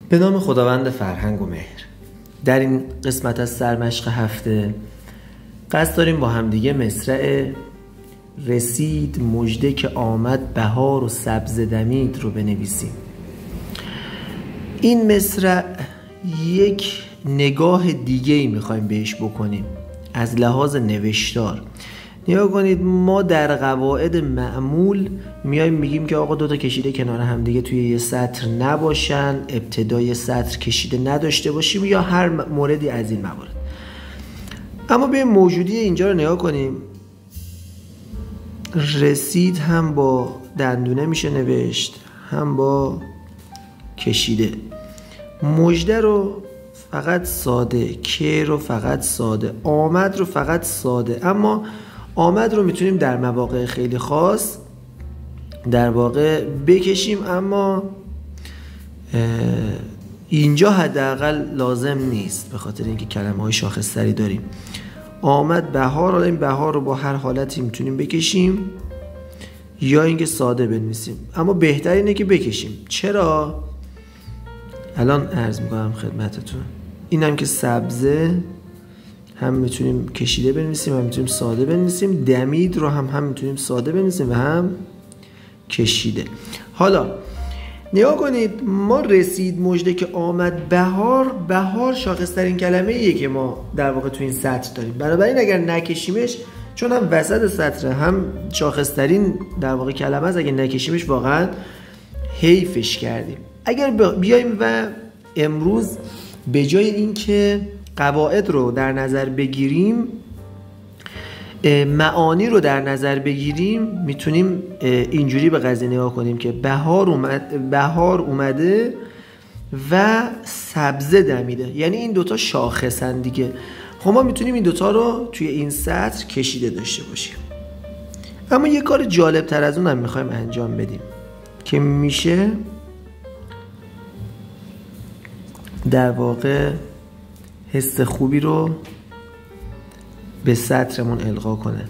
به نام خداوند فرهنگ و مهر. در این قسمت از سرمشق هفته قصد داریم با همدیگه مصرع رسید مژده که آمد بهار و سبزه دمید رو بنویسیم. این مصرع یک نگاه دیگه ای میخوایم بهش بکنیم از لحاظ نوشتار. نگاه کنید، ما در قواعد معمول میایم میگیم که آقا دوتا کشیده کنار هم دیگه توی یه سطر نباشن، ابتدای سطر کشیده نداشته باشیم یا هر موردی از این موارد. اما به موجودی اینجا رو نگاه کنیم. رسید هم با دندونه میشه نوشت، هم با کشیده. مژده رو فقط ساده، که رو فقط ساده، آمد رو فقط ساده. اما آمد رو میتونیم در مواقع خیلی خاص در واقع بکشیم، اما اینجا حداقل لازم نیست به خاطر اینکه کلمه های شاخص‌تری داریم. آمد بهار، حالا این بهار رو با هر حالتی میتونیم بکشیم یا اینکه ساده بنویسیم، اما بهتر اینه که بکشیم. چرا؟ الان عرض میکنم خدمتتون. اینم که سبزه، هم میتونیم کشیده بنویسیم هم میتونیم ساده بنویسیم. دمید رو هم میتونیم ساده بنویسیم و هم کشیده. حالا نگاه کنید، ما رسید مژده که آمد بهار. بهار شاخص‌ترین کلمه ایه که ما در واقع تو این سطر داریم، بنابراین اگر نکشیمش، چون هم وسط سطر هم شاخص‌ترین در واقع کلمه است، اگر نکشیمش واقعا حیفش کردیم. اگر بیایم و امروز به جای اینکه قواعد رو در نظر بگیریم، معانی رو در نظر بگیریم، میتونیم اینجوری به قضیه نگاه کنیم که بهار اومده و سبزه دمیده، یعنی این دوتا شاخصن دیگه. خب ما میتونیم این دوتا رو توی این سطر کشیده داشته باشیم. اما یه کار جالب تر از اون هم میخوایم انجام بدیم که میشه در واقع حس خوبی رو به سطرمون القا کنه.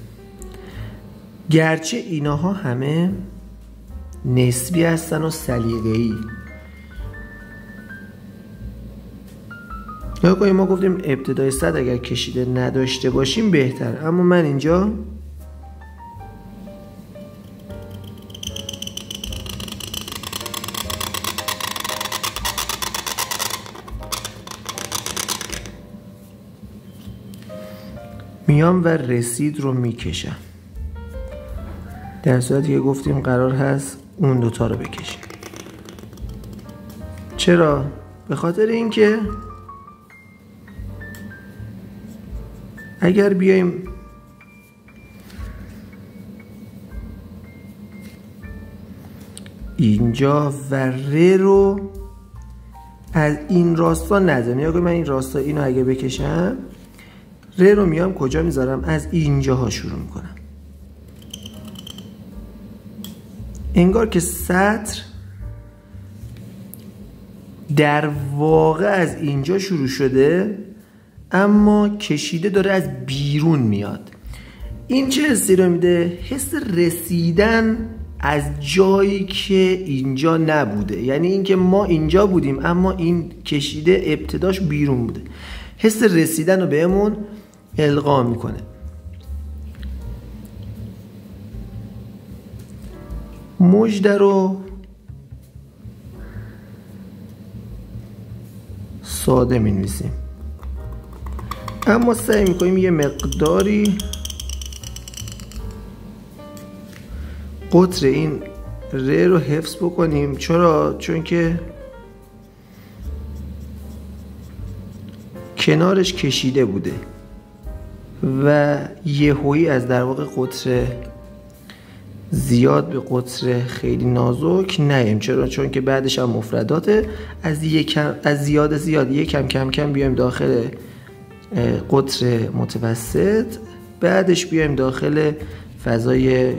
گرچه اینها همه نسبی هستن و سلیقه‌ای. یا کنیم ما گفتیم ابتدای سطر اگر کشیده نداشته باشیم بهتر، اما من اینجا میام و رسید رو میکشم، در صورتی که گفتیم قرار هست اون دوتا رو بکشیم. چرا؟ به خاطر اینکه اگر بیایم اینجا و ر رو از این راستا نزنیم، یا من این راستا اینو اگه بکشم، ر رو میام کجا میذارم؟ از اینجاها شروع میکنم. انگار که سطر در واقع از اینجا شروع شده اما کشیده داره از بیرون میاد. این چه حسی رو میده؟ حس رسیدن از جایی که اینجا نبوده، یعنی اینکه ما اینجا بودیم اما این کشیده ابتداش بیرون بوده. حس رسیدن رو بهمون القا میکنه. مژده رو ساده مینویسیم، اما سعی میکنیم یه مقداری قطر این ر رو حفظ بکنیم. چرا؟ چون که کنارش کشیده بوده و یهویی از در واقع قطر زیاد به قطر خیلی نازک نیم. چرا؟ چون که بعدش هم مفرداته. از زیاد یک کم کم بیایم داخل قطر متوسط، بعدش بیایم داخل فضای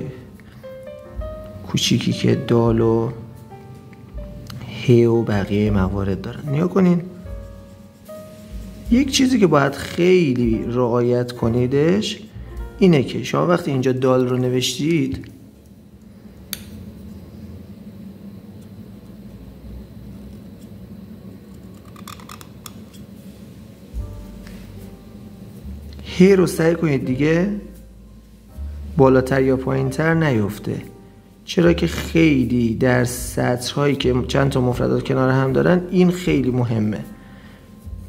کوچیکی که دال و ه و بقیه موارد دارن. نیا کنین، یک چیزی که باید خیلی رعایت کنیدش اینه که شما وقتی اینجا دال رو نوشتید، ه رو سعی کنید دیگه بالاتر یا پایینتر نیفته. چرا که خیلی در سطرهایی که چند تا مفردات کنار هم دارن این خیلی مهمه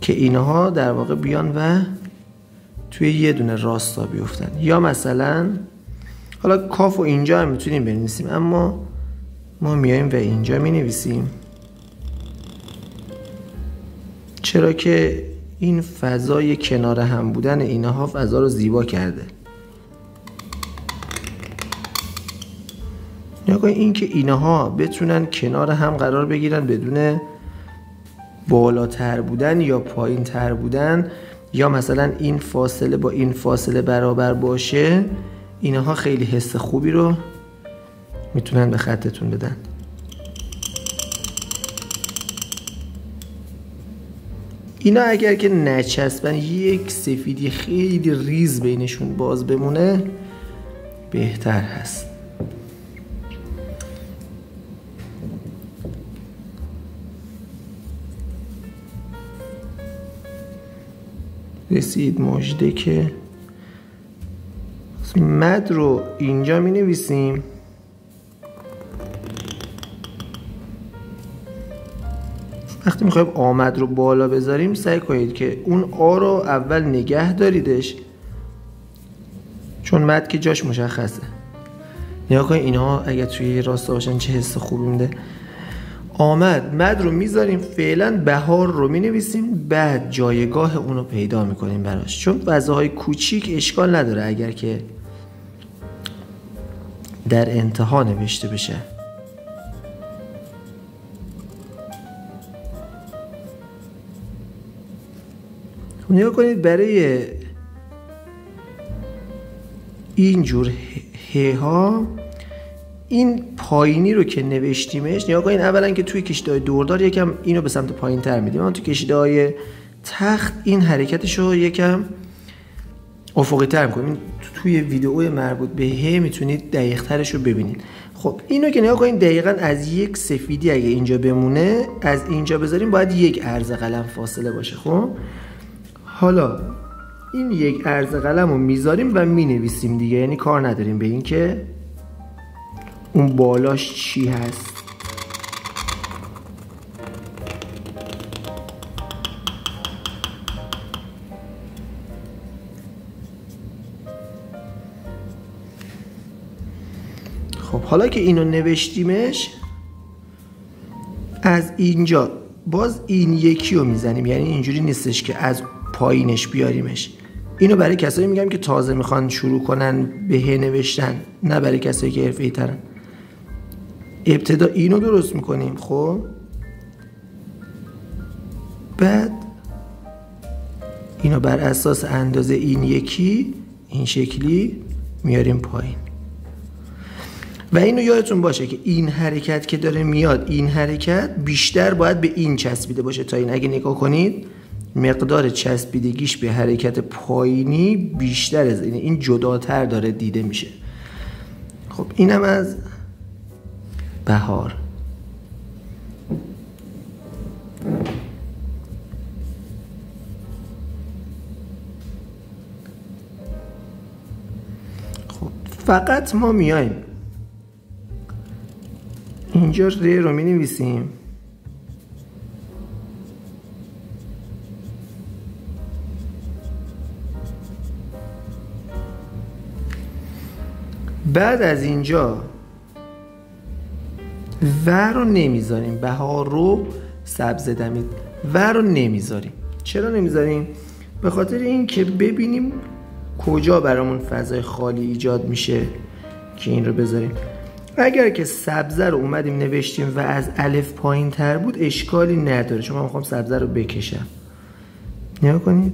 که اینها در واقع بیان و توی یه دونه راستا بیفتن. یا مثلا حالا کاف و اینجا هم میتونیم بنویسیم، اما ما میایم و اینجا مینویسیم چرا که این فضای کنار هم بودن اینها فضا رو زیبا کرده. یا این که اینها بتونن کنار هم قرار بگیرن بدون بالاتر بودن یا پایین تر بودن، یا مثلا این فاصله با این فاصله برابر باشه، اینها خیلی حس خوبی رو میتونن به خطتون بدن. اینا اگر که نچسبن یک سفیدی خیلی ریز بینشون باز بمونه بهتر هست. رسید مژده که مد رو اینجا می نویسیم. وقتی میخوایم آمد رو بالا بذاریم سعی کنید که اون آ رو اول نگه داریدش، چون مد که جاش مشخصه. نگاه کنید اینها اگر توی راستا باشن چه حس خوبی میده. آمد مد رو میذاریم، فعلا بهار رو مینویسیم، بعد جایگاه اون رو پیدا میکنیم براش، چون فضاهای کوچیک اشکال نداره اگر که در انتها نوشته بشه. نگاه کنید برای اینجور ه ها این پایینی رو که نوشتیمش، نگاه کنید اولا که توی کشیده‌های دوردار یکم اینو به سمت پایین تر میدیم، اما توی کشیده‌های تخت این حرکتش رو یکم افقی تر میکنیم. توی ویدئوی مربوط به ه میتونید دقیق ترش رو ببینید. خب اینو که نگاه کنید دقیقاً از یک سفیدی اگه اینجا بمونه از اینجا بذاریم باید یک عرض قلم فاصله باشه. خب حالا این یک عرض قلم رو میذاریم و مینویسیم دیگه، یعنی کار نداریم به این که اون بالاش چی هست. خب حالا که اینو نوشتیمش از اینجا باز این یکی رو میزنیم، یعنی اینجوری نیستش که از پایینش بیاریمش. اینو برای کسایی میگم که تازه میخوان شروع کنن به ه نوشتن، نه برای کسایی که حرفه‌ای ترن. ابتدا اینو درست میکنیم، خب بعد اینو بر اساس اندازه این یکی این شکلی میاریم پایین. و اینو یادتون باشه که این حرکت که داره میاد، این حرکت بیشتر باید به این چسبیده باشه تا این. اگه نگاه کنید مقدار چسبیدگیش به حرکت پایینی بیشتر از اینه، این جداتر داره دیده میشه. خب اینم از بهار. خب فقط ما میایم اینجا ر رو می نویسیم، بعد از اینجا و رو نمیذاریم، بهار رو سبز دمید و رو نمیذاریم. چرا نمیذاریم؟ به خاطر این که ببینیم کجا برامون فضای خالی ایجاد میشه که این رو بذاریم. اگر که سبزه رو اومدیم نوشتیم و از الف پایین تر بود اشکالی نداره، چون من میخوام سبزه رو بکشم. نگاه کنید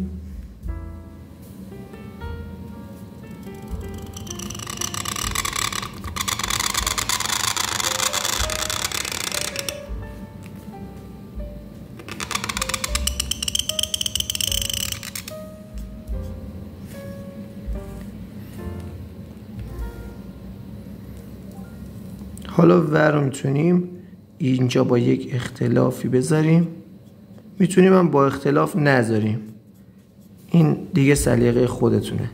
حالا و رو میتونیم اینجا با یک اختلافی بذاریم، میتونیم هم با اختلاف نذاریم. این دیگه سلیقه خودتونه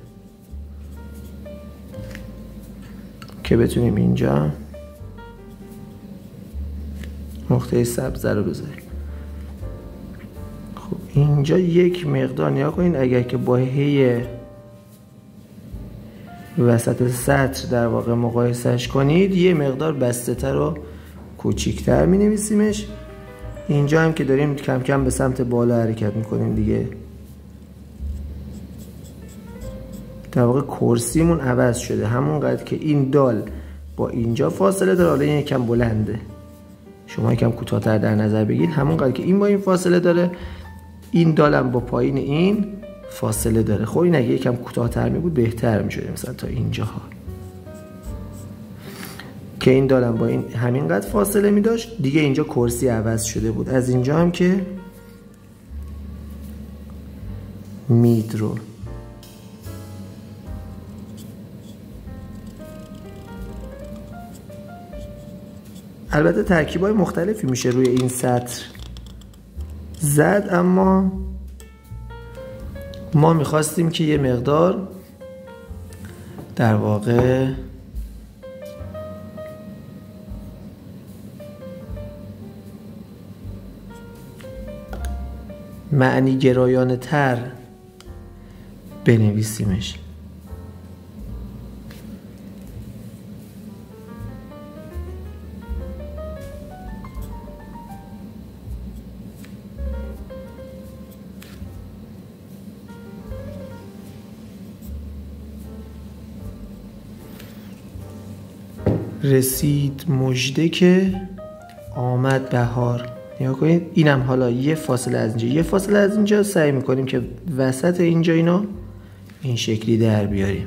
که بتونیم اینجا نقطه سبز رو بذاریم. خب اینجا یک مقدار نیا کنین، اگر که با هی وسط سطر در واقع مقایسهش کنید یه مقدار بسته تر و کوچیکتر می نویسیمش. اینجا هم که داریم کم کم به سمت بالا حرکت میکنیم دیگه، در واقع کرسیمون عوض شده، همونقدر که این دال با اینجا فاصله داره، حالا این یکم بلنده، شما یکم کوتاه‌تر در نظر بگیرید، همونقدر که این با این فاصله داره این دالم با پایین این فاصله داره. خب این اگه یکم کوتاه‌تر می بود بهتر می‌شد، مثلا تا اینجاها که این دالم با این همینقدر فاصله می داشت دیگه. اینجا کرسی عوض شده بود. از اینجا هم که مید رو البته ترکیب‌های مختلفی میشه روی این سطر زد، اما ما میخواستیم که یه مقدار در واقع معنی گرایانه تر بنویسیمش. رسید مژده که آمد بهار. نگاه کنید اینم حالا یه فاصله از اینجا یه فاصله از اینجا سعی میکنیم که وسط اینجا اینو این شکلی در بیاریم.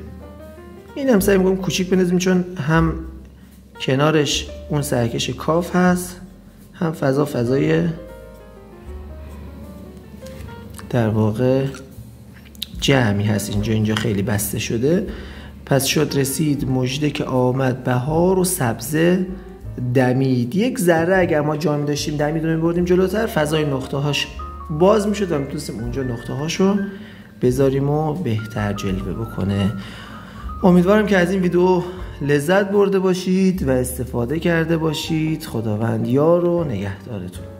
اینم سعی میکنیم کوچیک بنویسیم چون هم کنارش اون سرکش کاف هست، هم فضای در واقع جمعی هست. اینجا خیلی بسته شده. پس شد رسید مژده که آمد بهار و سبزه دمید. یک ذره اگر ما جا می داشتیم دمید رو می بردیم جلوتر، فضای نقطه هاش باز می شد و می تونستیم اونجا نقطه هاشو بذاریم و بهتر جلوه بکنه. امیدوارم که از این ویدیو لذت برده باشید و استفاده کرده باشید. خداوند یار و نگهدارتون.